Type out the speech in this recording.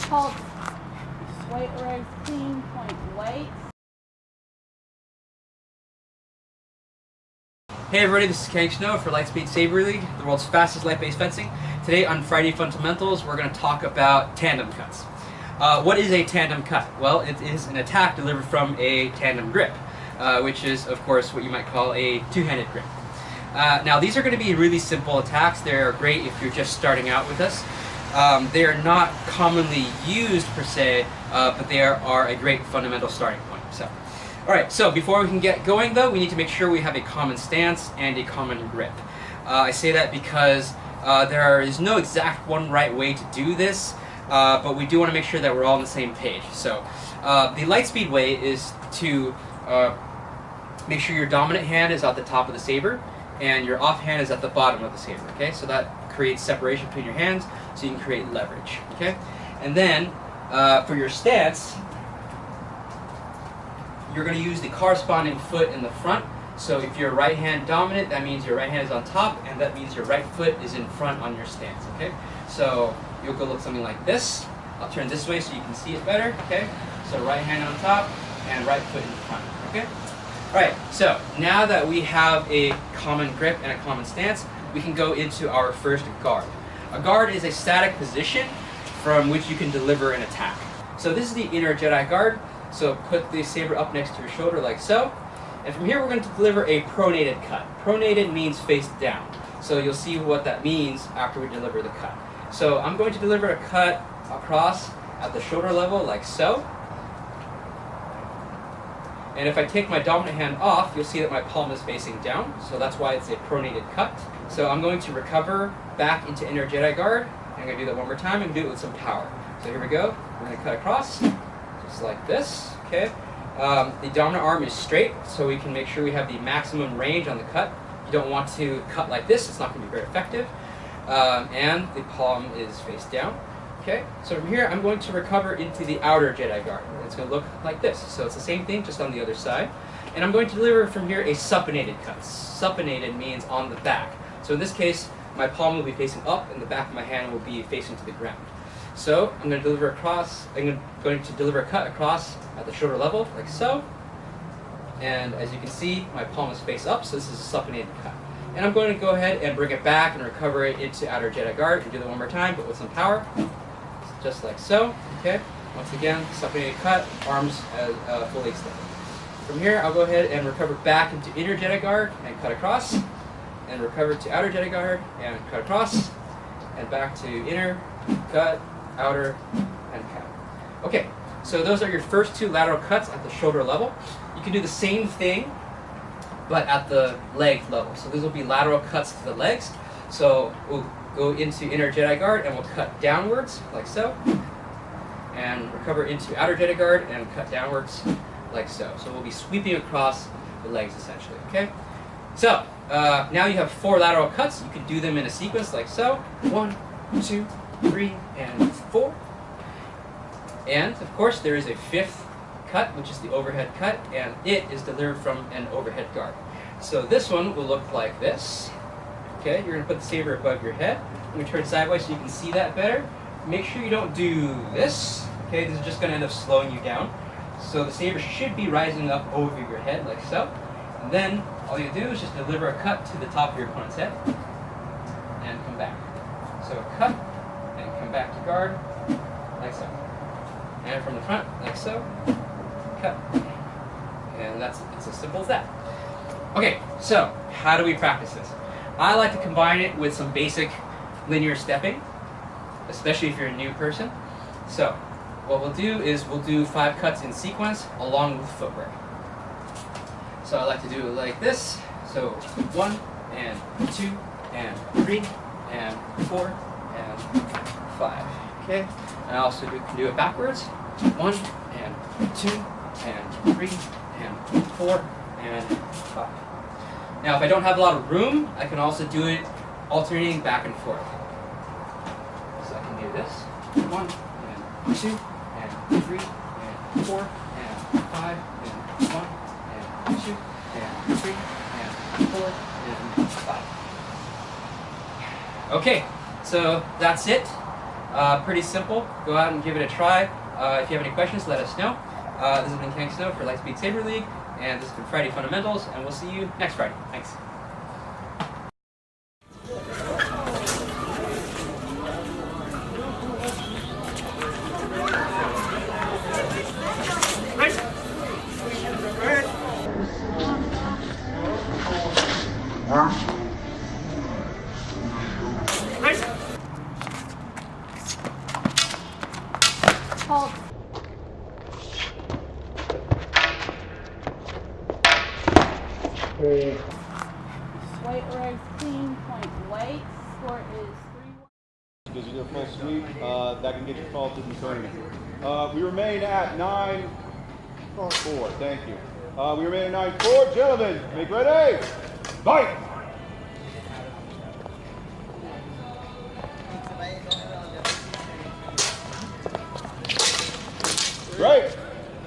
called weight raise clean point weights. Hey everybody, this is Kenny Snow for Lightspeed Sabre League, the world's fastest light-based fencing. Today on Friday Fundamentals, we're going to talk about tandem cuts. What is a tandem cut? Well, it is an attack delivered from a tandem grip, which is, of course, what you might call a two-handed grip. Now, these are going to be really simple attacks. They're great if you're just starting out with us. They are not commonly used per se, but they are a great fundamental starting point. Alright, so before we can get going though, we need to make sure we have a common stance and a common grip. I say that because there is no exact one right way to do this, but we do want to make sure that we're all on the same page. So the Lightspeed way is to make sure your dominant hand is at the top of the saber and your off hand is at the bottom of the saber. Okay, so that creates separation between your hands, so you can create leverage. Okay, and then for your stance, you're going to use the corresponding foot in the front. So if you're right hand dominant, that means your right hand is on top, and that means your right foot is in front on your stance. Okay, so you'll go look something like this. I'll turn this way so you can see it better. Okay, so right hand on top and right foot in front. Okay, all right. So now that we have a common grip and a common stance, we can go into our first guard. A guard is a static position from which you can deliver an attack. So this is the inner Jedi guard. So put the saber up next to your shoulder like so. And from here we're going to deliver a pronated cut. Pronated means face down. So you'll see what that means after we deliver the cut. So I'm going to deliver a cut across at the shoulder level like so. And if I take my dominant hand off, you'll see that my palm is facing down. So that's why it's a pronated cut. So I'm going to recover back into inner Jedi guard. I'm going to do that one more time and do it with some power. So here we go. We're going to cut across. Just like this, okay? The dominant arm is straight, so we can make sure we have the maximum range on the cut. You don't want to cut like this, it's not going to be very effective. And the palm is face down, okay? So from here, I'm going to recover into the outer Jedi guard. It's going to look like this. So it's the same thing, just on the other side. And I'm going to deliver from here a supinated cut. Supinated means on the back. So in this case, my palm will be facing up, and the back of my hand will be facing to the ground. So I'm going to deliver across. I'm going to deliver a cut across at the shoulder level, like so. And as you can see, my palm is face up, so this is a supinated cut. And I'm going to go ahead and bring it back and recover it into outer Jedi guard, and do that one more time, but with some power, just like so. Okay. Once again, supinated cut, arms fully extended. From here, I'll go ahead and recover back into inner Jedi guard and cut across, and recover to outer Jedi guard and cut across, and back to inner, cut, outer, and cut. Okay, so those are your first two lateral cuts at the shoulder level. You can do the same thing, but at the leg level. So these will be lateral cuts to the legs. So we'll go into inner Jedi guard and we'll cut downwards, like so. And recover into outer Jedi guard and cut downwards, like so. So we'll be sweeping across the legs, essentially, okay? So, now you have 4 lateral cuts. You can do them in a sequence, like so. 1, 2, 3, and 4. And of course there is a 5th cut, which is the overhead cut, and it is delivered from an overhead guard. So this one will look like this. Okay, you're going to put the saber above your head. I'm going to turn sideways so you can see that better. Make sure you don't do this. Okay, this is just going to end up slowing you down. So the saber should be rising up over your head like so. And then all you do is just deliver a cut to the top of your opponent's head and come back. So a cut, and come back to guard, like so. And from the front, like so, cut. And it's as simple as that. Okay, so how do we practice this? I like to combine it with some basic linear stepping, especially if you're a new person. So what we'll do is we'll do 5 cuts in sequence along with footwork. So I like to do it like this. So 1, and 2, and 3, and 4, and 5. Okay? And I also can do it backwards. 1, and 2, and 3, and 4, and 5. Now if I don't have a lot of room, I can also do it alternating back and forth. So I can do this. 1, and 2, and 3, and 4, and 5, and 1, and 2, and 3, and 4, and 5. Okay, so that's it. Pretty simple. Go out and give it a try. If you have any questions, let us know. This has been Kang Snow for Lightspeed Saber League, and this has been Friday Fundamentals, and we'll see you next Friday. Thanks. Halt. Weight raise clean, point weight. Score is 3-1. Gives you a full sweep. That can get you called to the tournament. We remain at 9-4. Thank you. We remain at 9-4. Gentlemen, make ready. Fight! Great.